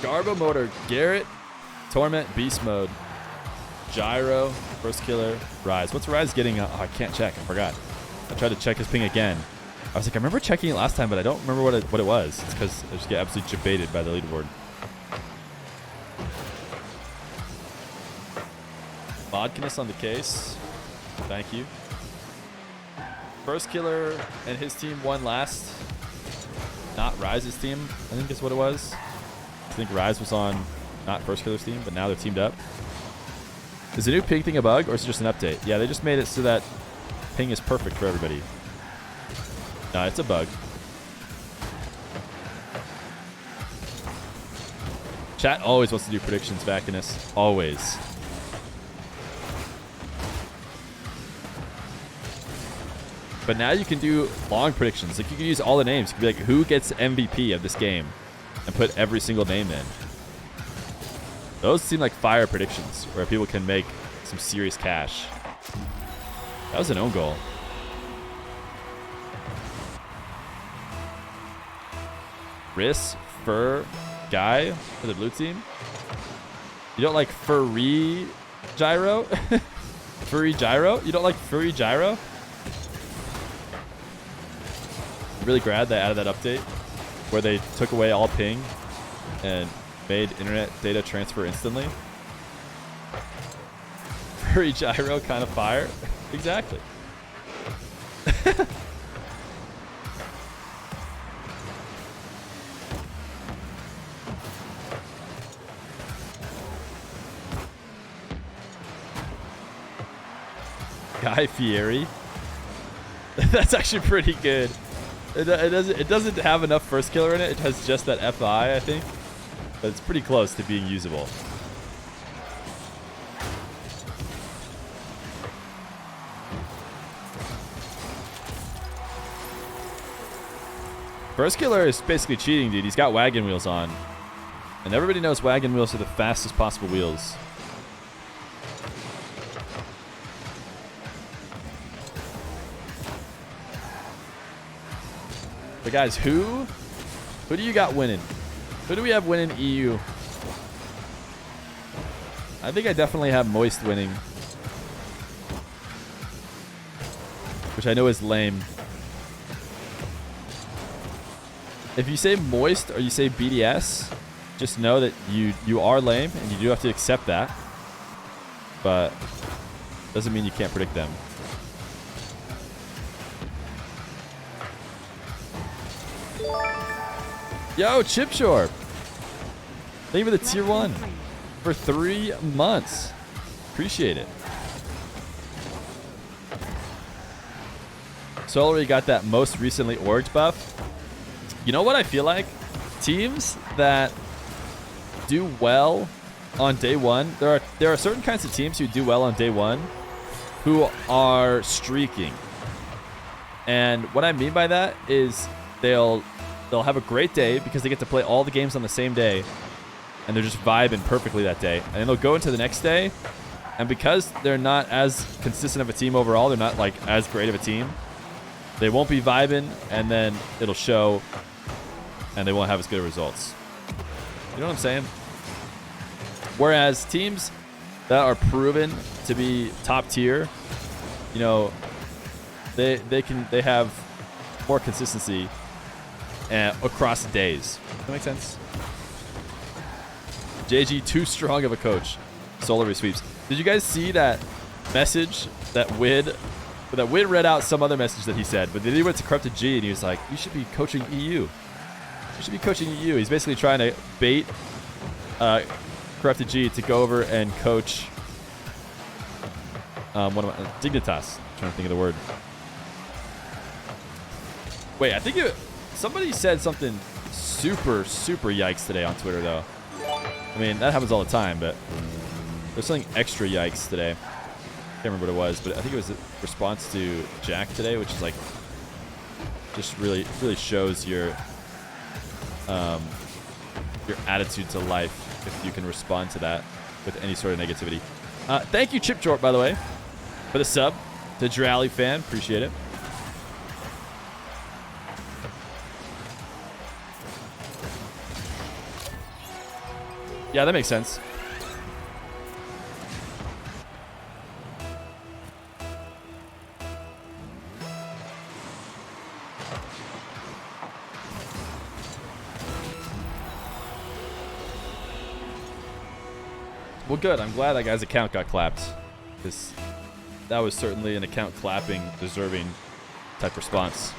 Garbo Motor, Garrett, Torment, Beastmode, Gyro, First Killer, Rise. What's Rise getting? Oh, I can't check. I forgot. I tried to check his ping again. I was like, I remember checking it last time, but I don't remember what it was. It's because I just get absolutely debated by the leaderboard. Vodkiness on the case. Thank you. First Killer and his team won last. Not Rise's team, I think is what it was. I think Rise was on not First Killer's team, but now they're teamed up. Is the new ping thing a bug, or is it just an update? Yeah, they just made it so that ping is perfect for everybody. No, it's a bug. Chat always wants to do predictions, Vackinus. Always. But now you can do long predictions. Like, you can use all the names. You can be like, who gets MVP of this game? And put every single name in. Those seem like fire predictions where people can make some serious cash. That was an own goal. Riss, Fur, Guy for the blue team. You don't like Furry Gyro? Furry Gyro? You don't like Furry Gyro? Really glad they added that update where they took away all ping and made internet data transfer instantly. Furry Gyro, kind of fire. Exactly. Guy Fieri. That's actually pretty good. It doesn't have enough First Killer in it. It has just that FI, I think. But it's pretty close to being usable. First Killer is basically cheating, dude. He's got wagon wheels on. And everybody knows wagon wheels are the fastest possible wheels. But guys, who do you got winning? Who do we have winning EU? I think I definitely have Moist winning. Which I know is lame. If you say Moist or you say BDS, just know that you are lame and you do have to accept that. But doesn't mean you can't predict them. Yo, Chipshore. Thank you for the tier 1 for 3 months. Appreciate it. Solary got that most recently orged buff. You know what I feel like? Teams that do well on day 1. There are certain kinds of teams who do well on day 1 who are streaking. And what I mean by that is they'll have a great day because they get to play all the games on the same day and they're just vibing perfectly that day. And then they'll go into the next day, and because they're not as consistent of a team overall, they're not like as great of a team, they won't be vibing, and then it'll show and they won't have as good of results. You know what I'm saying? Whereas teams that are proven to be top tier, you know, they have more consistency across days. Does that make sense? JG, too strong of a coach. Solar sweeps. Did you guys see that message that Wid read out some other message that he said, but then he went to GarrettG and he was like, you should be coaching EU. You should be coaching EU. He's basically trying to bait GarrettG to go over and coach Dignitas. I'm trying to think of the word. Wait, I think somebody said something super yikes today on Twitter, though. I mean, that happens all the time, but there's something extra yikes today. I can't remember what it was, but I think it was a response to Jack today, which is like, just really shows your attitude to life if you can respond to that with any sort of negativity. Thank you, Chip Jort, by the way, for the sub. The Drally fan, appreciate it. Yeah, that makes sense. Well, good. I'm glad that guy's account got clapped, because that was certainly an account clapping deserving type response.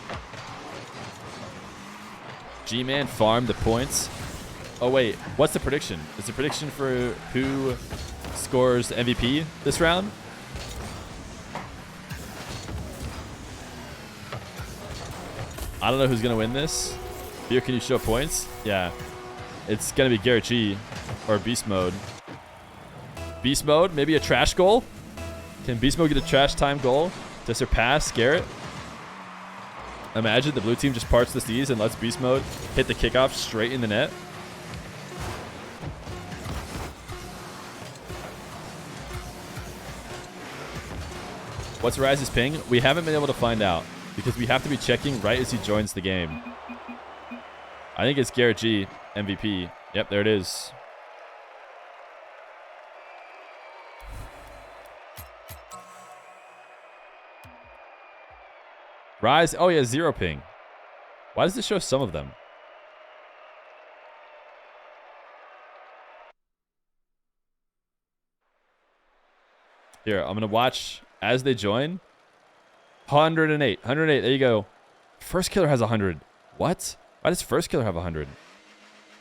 G-Man farmed the points. Oh, wait. What's the prediction? Is the prediction for who scores MVP this round? I don't know who's going to win this. Feer, can you show points? Yeah. It's going to be GarrettG or Beastmode. Beastmode, maybe a trash goal? Can Beastmode get a trash time goal to surpass Garrett? Imagine the blue team just parts the seas and lets Beastmode hit the kickoff straight in the net. What's Rise's ping? We haven't been able to find out because we have to be checking right as he joins the game. I think it's GarrettG MVP. Yep, there it is. Rise. Oh, yeah, 0 ping. Why does this show some of them? Here, I'm going to watch as they join. 108. 108. There you go. First killer has 100. What? Why does first killer have 100?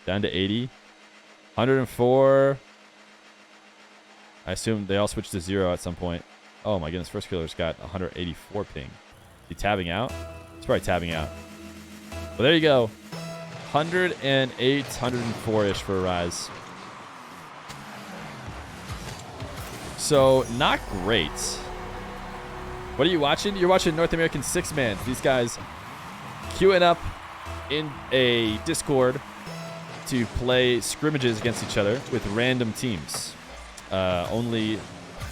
Down to 80. 104. I assume they all switched to 0 at some point. Oh, my goodness. First killer's got 184 ping. He tabbing out? He's probably tabbing out. Well, there you go. 108, 104-ish for a Rise. So, not great. What are you watching? You're watching North American 6-man. These guys queuing up in a Discord to play scrimmages against each other with random teams. Only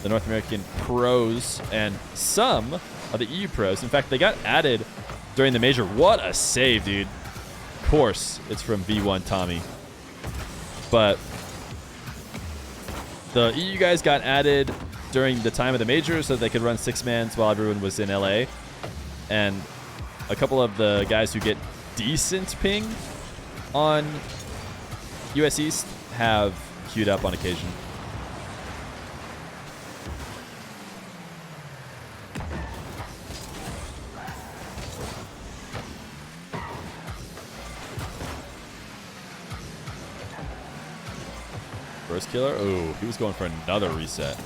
the North American pros and some of the EU pros. In fact, they got added during the major. What a save, dude. Of course, it's from V1 Tommy. But the EU guys got added during the time of the major so that they could run 6-mans while everyone was in LA. And a couple of the guys who get decent ping on US East have queued up on occasion. First killer? Oh, he was going for another reset.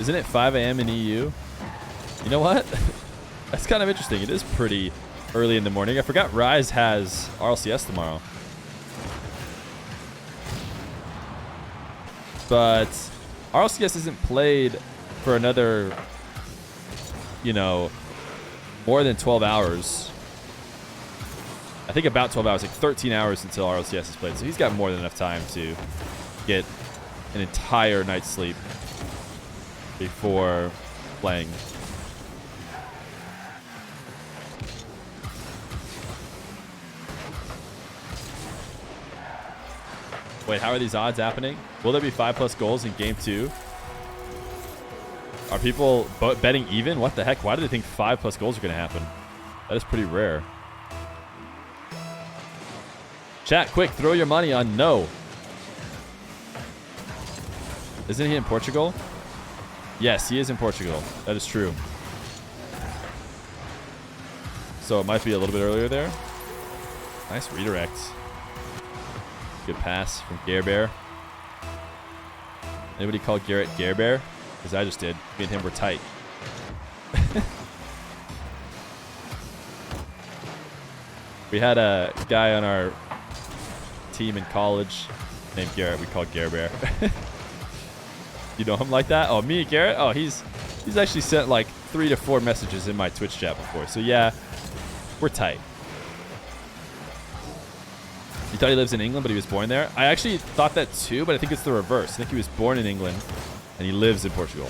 Isn't it 5 a.m. in EU? You know what? That's kind of interesting. It is pretty early in the morning. I forgot Rise has RLCS tomorrow. But RLCS isn't played for another, you know, more than 12 hours. I think about 12 hours, like 13 hours until RLCS is played. So he's got more than enough time to get an entire night's sleep before playing. Wait, how are these odds happening? Will there be 5+ goals in game 2? Are people betting even? What the heck? Why do they think 5+ goals are going to happen? That is pretty rare. Chat, quick, throw your money on no. Isn't he in Portugal? Yes, he is in Portugal. That is true. So it might be a little bit earlier there. Nice redirect. Good pass from GarrettBear. Anybody call Garrett GarrettBear? Because I just did. Me and him were tight. We had a guy on our team in college named Garrett. We called GarrettBear. You know him like that? Oh, me, Garrett? Oh, he's actually sent like 3 to 4 messages in my Twitch chat before. So yeah, we're tight. You thought he lives in England, but he was born there? I actually thought that too, but I think it's the reverse. I think he was born in England, and he lives in Portugal.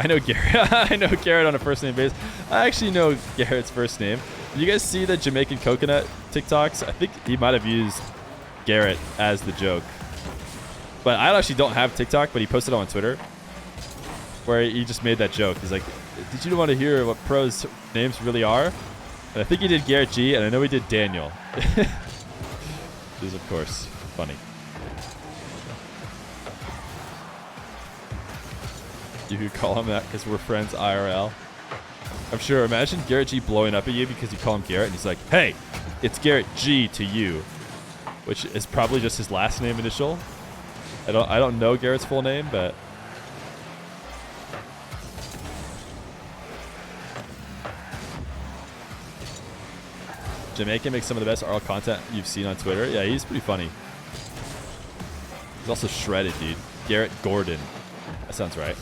I know Garrett. I know Garrett on a first name basis. I actually know Garrett's first name. Did you guys see the Jamaican coconut TikToks? I think he might have used Garrett as the joke. But I actually don't have TikTok, but he posted it on Twitter where he just made that joke. He's like, did you want to hear what pros' names really are? And I think he did GarrettG, and I know he did Daniel. This is, of course, funny. You could call him that because we're friends IRL. I'm sure. Imagine GarrettG blowing up at you because you call him Garrett, and he's like, hey, it's GarrettG to you, which is probably just his last name initial. I don't know Garrett's full name, but Jamaican makes some of the best RL content you've seen on Twitter. Yeah, he's pretty funny. He's also shredded, dude. Garrett Gordon. That sounds right.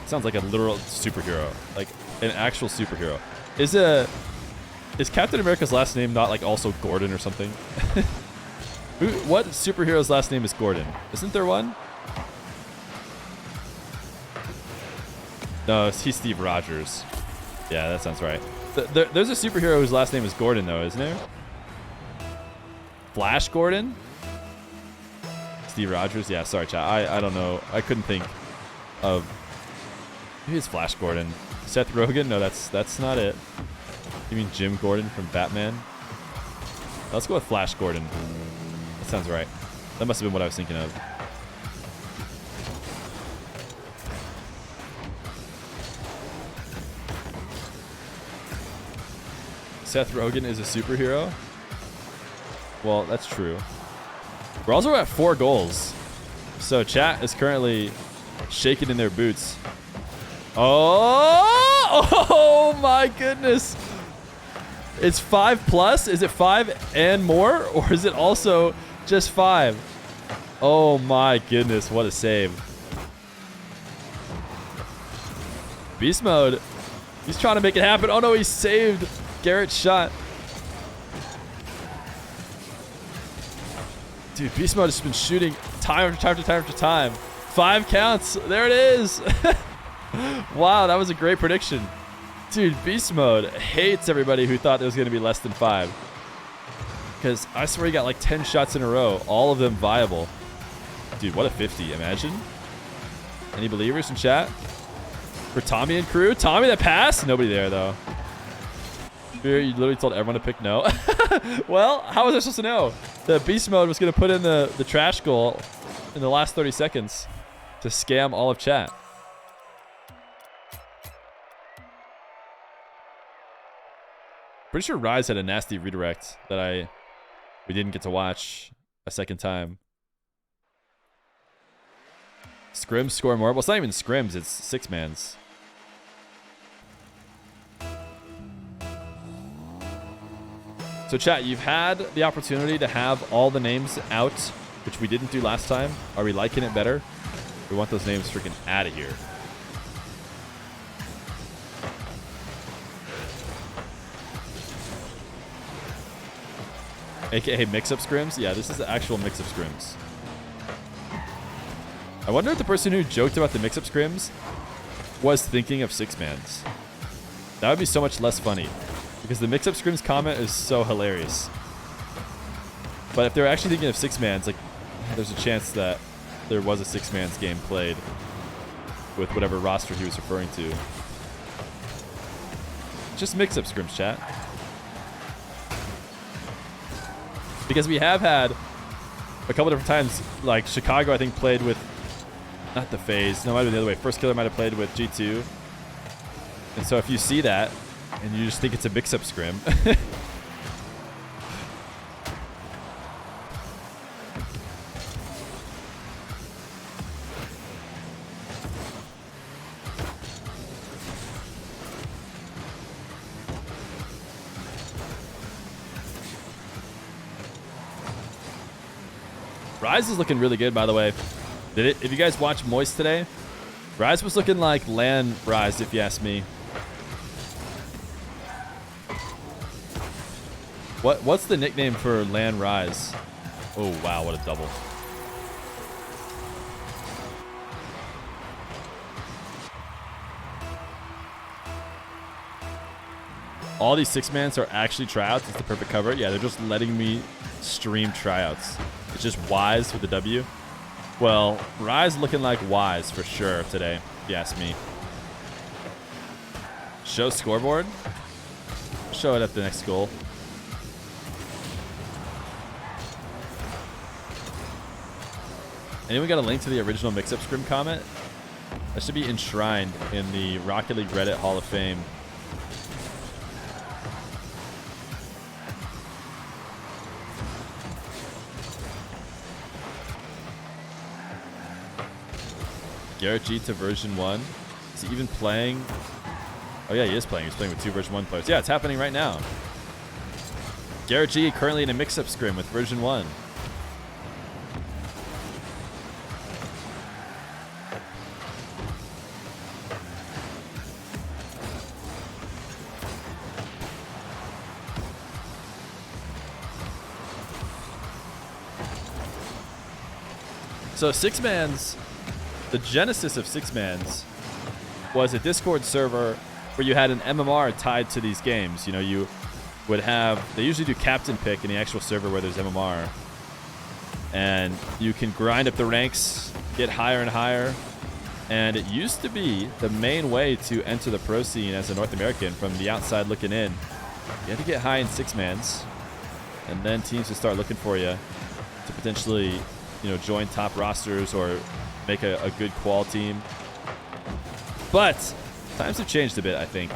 Sounds like a literal superhero, like an actual superhero. Is Captain America's last name not like also Gordon or something? What superhero's last name is Gordon? Isn't there one? No, he's Steve Rogers. Yeah, that sounds right. There's a superhero whose last name is Gordon, though, isn't there? Flash Gordon? Steve Rogers? Yeah, sorry, chat. I don't know. I couldn't think of... Maybe it's Flash Gordon. Seth Rogen? No, that's not it. You mean Jim Gordon from Batman? Let's go with Flash Gordon. That sounds right. That must have been what I was thinking of. Seth Rogen is a superhero? Well, that's true. We're also at 4 goals. So chat is currently shaking in their boots. Oh my goodness. It's 5+? Is it 5 and more? Or is it also just 5? Oh my goodness, what a save. Beastmode. He's trying to make it happen. Oh no, he saved Garrett's shot. Dude, Beastmode has been shooting time after time. 5 counts. There it is. Wow, that was a great prediction. Dude, Beastmode hates everybody who thought there was going to be less than 5. Because I swear he got like 10 shots in a row. All of them viable. Dude, what a 50. Imagine. Any believers in chat? For Tommy and crew? Tommy that pass? Nobody there, though. Feer, you literally told everyone to pick no. Well, how was I supposed to know? The Beastmode was going to put in the trash goal in the last 30 seconds to scam all of chat. Pretty sure Rise had a nasty redirect that we didn't get to watch a second time. Scrims score more. Well, it's not even scrims. It's 6-mans. So chat, you've had the opportunity to have all the names out, which we didn't do last time. Are we liking it better? We want those names freaking out of here. AKA mix-up scrims? Yeah, this is the actual mix-up scrims. I wonder if the person who joked about the mix-up scrims was thinking of 6-mans. That would be so much less funny. Because the mix-up scrims comment is so hilarious. But if they're actually thinking of 6-mans, like, there's a chance that there was a 6-mans game played with whatever roster he was referring to. Just mix-up scrims, chat. Because we have had a couple different times, like Chicago, I think, played with, not the FaZe, no, it might have been the other way. First Killer might have played with G2. And so if you see that, and you just think it's a mix-up scrim. Rise is looking really good, by the way. If you guys watch Moist today, Rise was looking like LAN Rise, if you ask me. What's the nickname for LAN Rise? Oh, wow, what a double. all these 6-mans are actually tryouts. It's the perfect cover. Yeah, they're just letting me stream tryouts. It's just Wise with the W. Well, Rise looking like Wise for sure today, if you ask me. Show scoreboard. Show it at the next goal. Anyone got a link to the original mix-up scrim comment? That should be enshrined in the Rocket League Reddit Hall of Fame. GarrettG to version 1. Is he even playing? Oh yeah, he is playing. He's playing with 2 version 1 players. Yeah, it's happening right now. GarrettG currently in a mix-up scrim with version 1. So 6-mans, the genesis of 6-mans was a Discord server where you had an MMR tied to these games. You know, you would have, they usually do captain pick in the actual server where there's MMR. And you can grind up the ranks, get higher and higher. And it used to be the main way to enter the pro scene as a North American from the outside looking in. You had to get high in 6-mans. And then teams would start looking for you to potentially, you know, join top rosters or make a good qual team. But times have changed a bit, I think.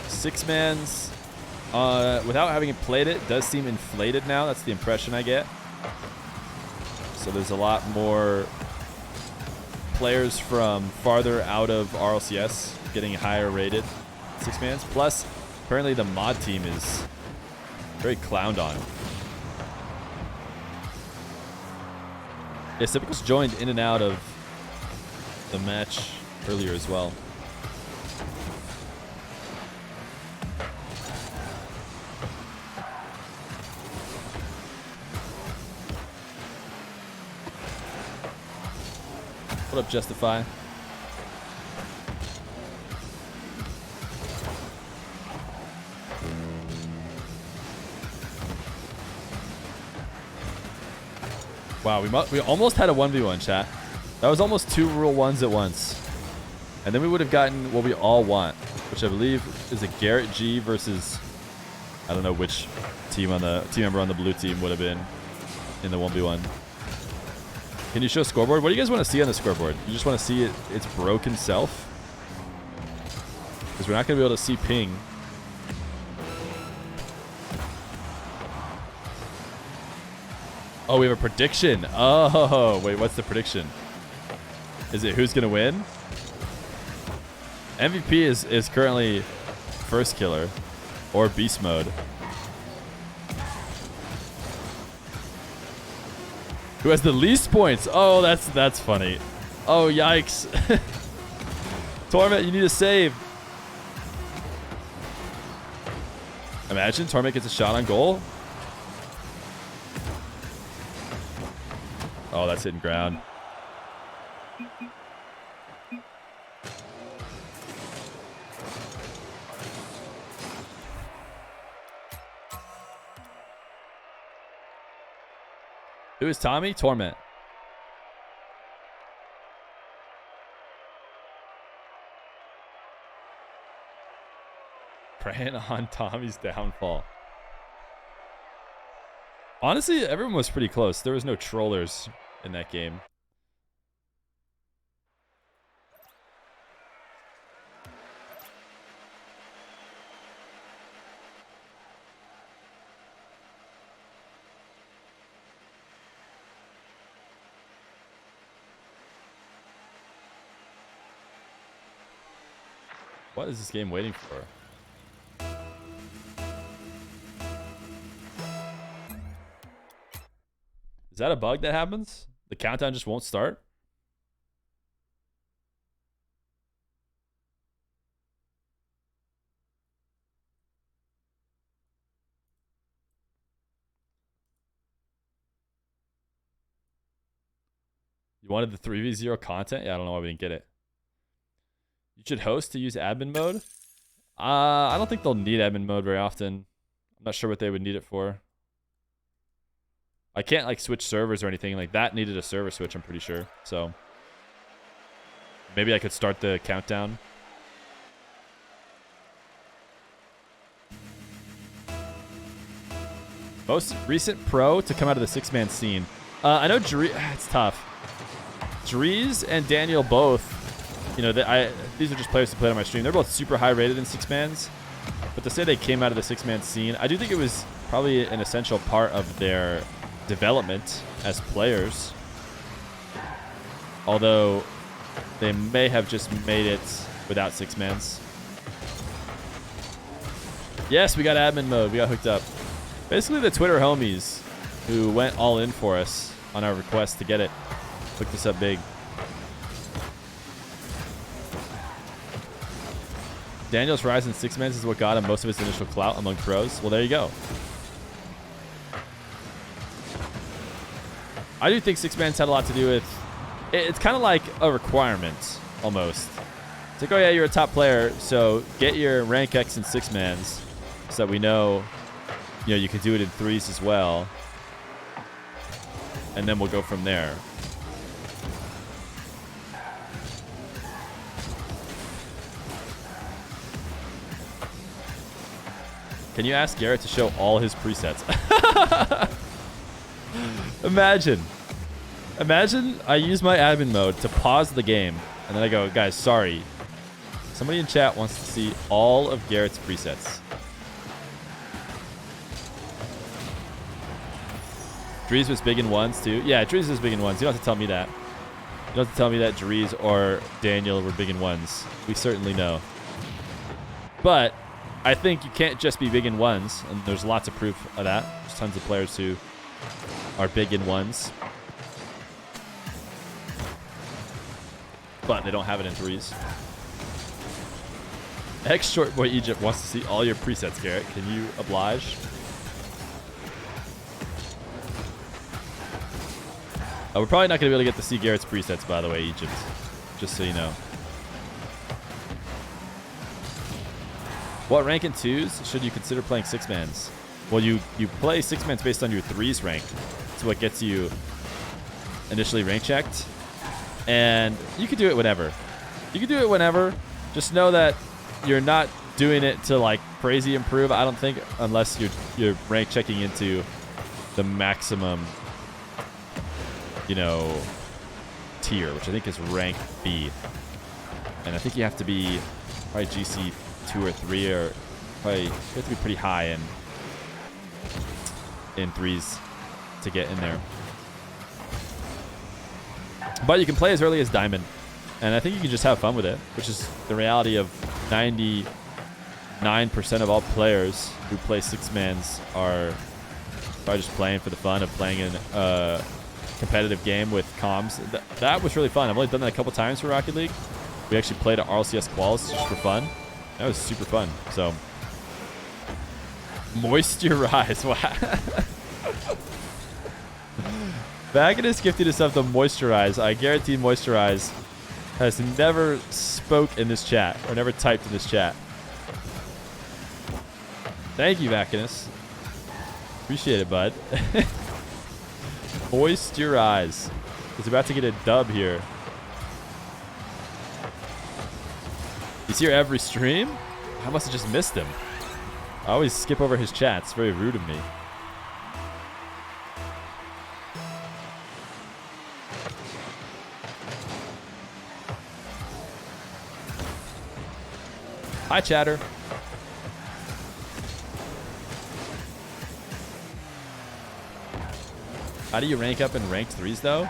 6-mans, without having played it, does seem inflated now. That's the impression I get. So there's a lot more players from farther out of RLCS getting higher rated 6-mans. Plus, apparently the mod team is very clowned on. Yeah, Civicals joined in and out of the match earlier as well. What up, Justify? Wow, we almost had a 1v1, chat. That was almost 2 rule 1s at once. And then we would have gotten what we all want, which I believe is a GarrettG versus, I don't know which team member on the blue team would have been in the 1v1. Can you show scoreboard? What do you guys want to see on the scoreboard? You just want to see its broken self? Because we're not going to be able to see ping. Oh, we have a prediction. Oh, wait, what's the prediction? Is it who's going to win? MVP is currently first killer or beast mode. Who has the least points? Oh, that's funny. Oh, yikes. Torment, you need a save. Imagine Torment gets a shot on goal. Oh, that's hitting ground. Who is Tommy? Torment. Preying on Tommy's downfall. Honestly, everyone was pretty close. There was no trollers in that game. What is this game waiting for? Is that a bug that happens? The countdown just won't start? You wanted the 3v0 content? Yeah, I don't know why we didn't get it. You should host to use admin mode. I don't think they'll need admin mode very often. I'm not sure what they would need it for. I can't like switch servers or anything like that. Needed a server switch, I'm pretty sure. So maybe I could start the countdown. Most recent pro to come out of the six-man scene. I know it's tough. Drees and Daniel both, you know, these are just players who played on my stream. They're both super high rated in six-mans. But to say they came out of the six-man scene, I do think it was probably an essential part of their development as players. Although they may have just made it without six-mans. Yes, we got admin mode. We got hooked up. Basically, the Twitter homies who went all in for us on our request to get it hooked us up big. Daniel's Horizon 6-mans is what got him most of his initial clout among pros. Well, there you go. I do think 6-mans had a lot to do with... It's kind of like a requirement, almost. It's like, oh yeah, you're a top player, so get your rank X in 6-mans so that we know, you know, you can do it in 3s as well. And then we'll go from there. Can you ask Garrett to show all his presets? Imagine I use my admin mode to pause the game, and then I go, guys, sorry. Somebody in chat wants to see all of Garrett's presets. Drees was big in ones, too. Yeah, Drees was big in ones. You don't have to tell me that. You don't have to tell me that Drees or Daniel were big in ones. We certainly know. But I think you can't just be big in ones, and there's lots of proof of that. There's tons of players who are big in ones, but they don't have it in threes. X Short Boy Egypt wants to see all your presets, Garrett. Can you oblige? We're probably not going to be able to get to see Garrett's presets, by the way, Egypt. Just so you know. What rank in 2s should you consider playing 6-mans? Well, you play 6-mans based on your 3s rank. That's what gets you initially rank checked. And you can do it whenever. You can do it whenever. Just know that you're not doing it to like crazy improve, I don't think, unless you're rank checking into the maximum, you know, tier, which I think is rank B. And I think you have to be probably GC 2 or 3, or probably you have to be pretty high in 3s to get in there. But you can play as early as Diamond, and I think you can just have fun with it, which is the reality of 99% of all players who play 6-mans are probably just playing for the fun of playing in a competitive game with comms. That was really fun. I've only done that a couple times for Rocket League. We actually played at RLCS quals just for fun. That was super fun. So, moisturize. Wow. Vaginus gifted us up the moisturize. I guarantee moisturize has never spoke in this chat or never typed in this chat. Thank you, Vaginus. Appreciate it, bud. Moisturize. He's about to get a dub here. He's here every stream? I must have just missed him. I always skip over his chat. It's very rude of me. Hi, chatter. How do you rank up in ranked 3s, though?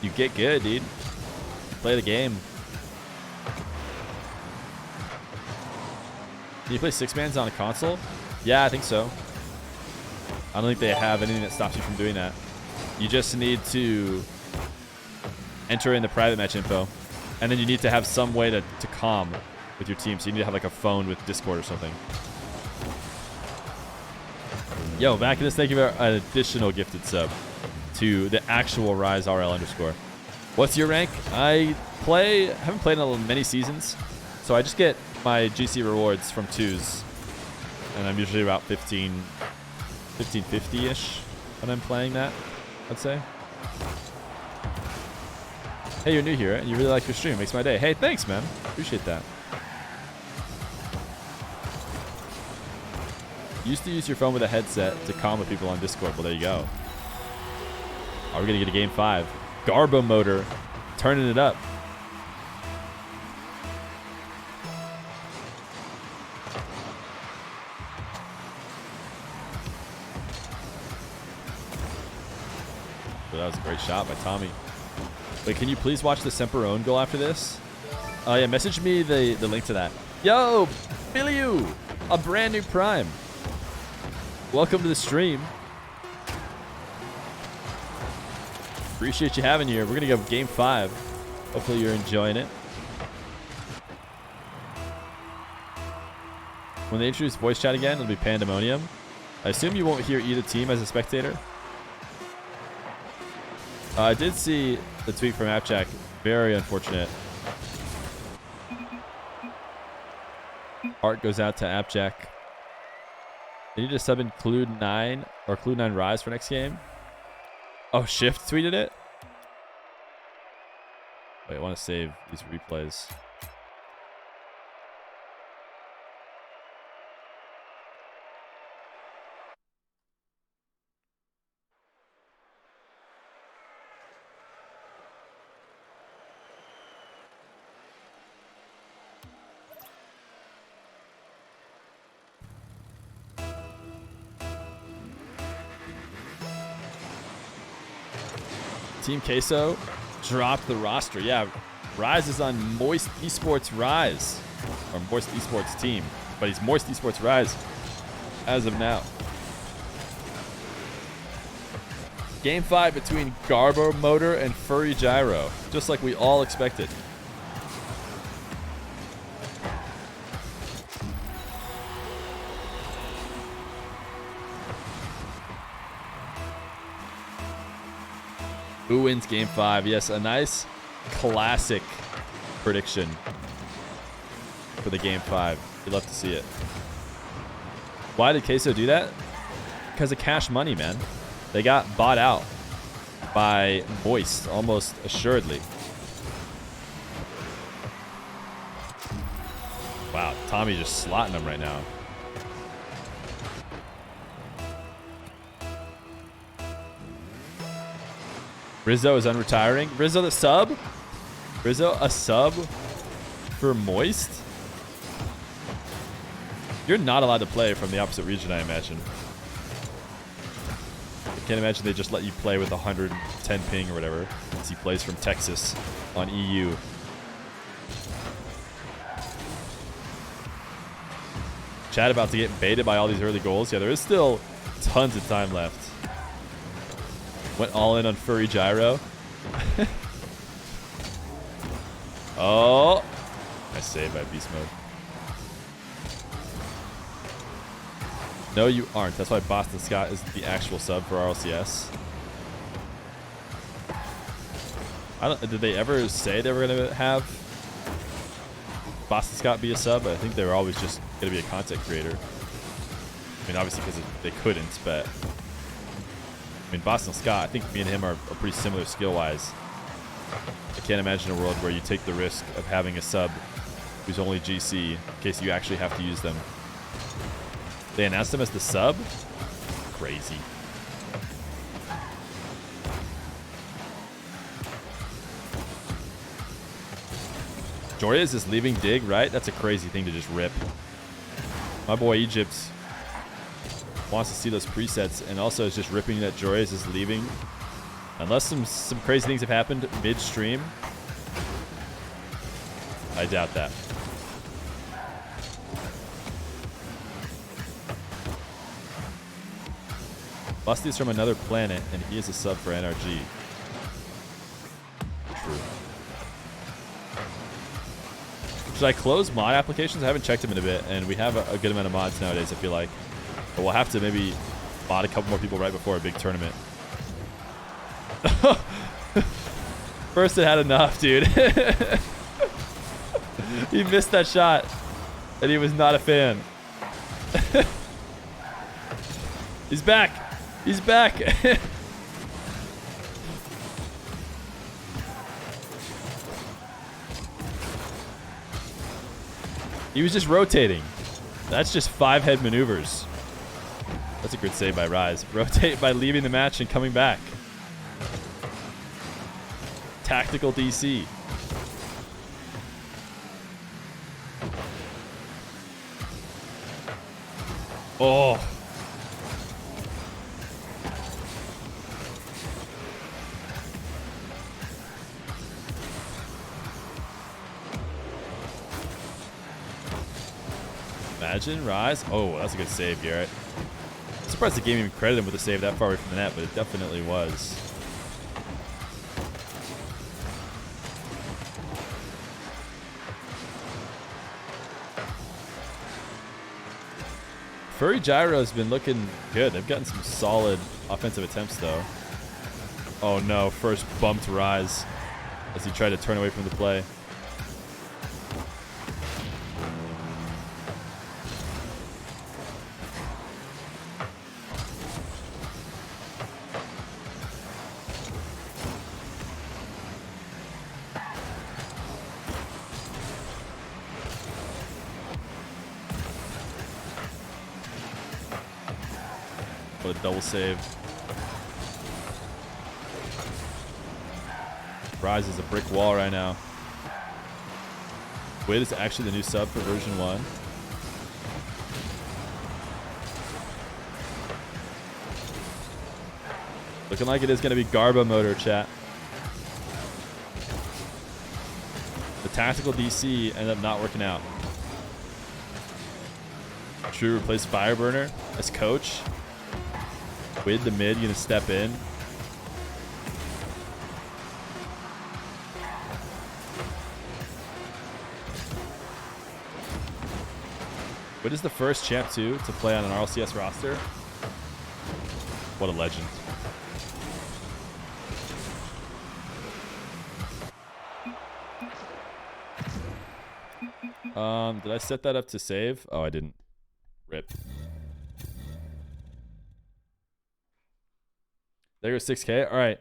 You get good, dude. Play the game. Can you play 6-mans on a console? Yeah, I think so. I don't think they have anything that stops you from doing that. You just need to enter in the private match info, and then you need to have some way to comm with your team. So you need to have like a phone with Discord or something. Yo, back in this, thank you for an additional gifted sub to the actual Rise RL _. What's your rank? I haven't played in many seasons, so I just get my GC rewards from 2s. And I'm usually about 1550-ish when I'm playing that, I'd say. Hey, you're new here and you really like your stream. Makes my day. Hey, thanks, man. Appreciate that. Used to use your phone with a headset to comm with people on Discord. Well, there you go. Are we going to get a game 5? Garbo Motor turning it up. But that was a great shot by Tommy. Wait, can you please watch the Semperone goal after this? Oh, yeah, message me the link to that. Yo, Billy, a brand new Prime. Welcome to the stream. Appreciate you having you here. We're going to go game 5. Hopefully you're enjoying it. When they introduce voice chat again, it'll be pandemonium. I assume you won't hear either team as a spectator. I did see the tweet from AppJack. Very unfortunate. Heart goes out to AppJack. They need to sub in Clue9 or Clue9 Rise for next game. Oh, Shift tweeted it? Wait, I want to save these replays. Team Queso dropped the roster. Yeah, Rise is on Moist Esports Rise. Or Moist Esports team. But he's Moist Esports Rise as of now. Game 5 between Garbo Motor and Furry Gyro. Just like we all expected. Who wins game 5? Yes, a nice classic prediction for the game 5. You'd love to see it. Why did Queso do that? Because of cash money, man. They got bought out by Moist, almost assuredly. Wow, Tommy just slotting them right now. Rizzo is unretiring. Rizzo the sub? Rizzo a sub for Moist? You're not allowed to play from the opposite region, I imagine. I can't imagine they just let you play with 110 ping or whatever, since he plays from Texas on EU. Chad about to get baited by all these early goals. Yeah, there is still tons of time left. Went all in on Furry Gyro. Oh. Nice save by Beastmode. No, you aren't. That's why Boston Scott is the actual sub for RLCS. Did they ever say they were going to have Boston Scott be a sub? I think they were always just going to be a content creator. I mean, obviously because they couldn't, but... I mean, Boston Scott, I think me and him are pretty similar skill-wise. I can't imagine a world where you take the risk of having a sub who's only GC in case you actually have to use them. They announced him as the sub? Crazy. Joreas is leaving Dig, right? That's a crazy thing to just rip. My boy Egypt wants to see those presets and also is just ripping that Joreas is leaving. Unless some crazy things have happened mid-stream. I doubt that. Busty's from another planet and he is a sub for NRG. True. Should I close mod applications? I haven't checked them in a bit and we have a good amount of mods nowadays, I feel like. But we'll have to maybe mod a couple more people right before a big tournament. First it had enough, dude. He missed that shot. And he was not a fan. He's back. He's back. He was just rotating. That's just 5 head maneuvers. That's a good save by Rise. Rotate by leaving the match and coming back. Tactical DC. Oh. Imagine Rise. Oh, that's a good save, Garrett. I'm surprised the game even credited him with a save that far away from the net, but it definitely was. Furry Gyro has been looking good. They've gotten some solid offensive attempts, though. Oh, no. First bumped Rise as he tried to turn away from the play. What a double save. Rise is a brick wall right now. Wade is actually the new sub for version 1. Looking like it is going to be Garba motor, chat. The tactical DC ended up not working out. True replaced Fireburner as coach. With the mid, gonna step in. What is the first champ 2 to play on an RLCS roster? What a legend. Did I set that up to save? Oh, I didn't. Rip. There goes 6K. All right.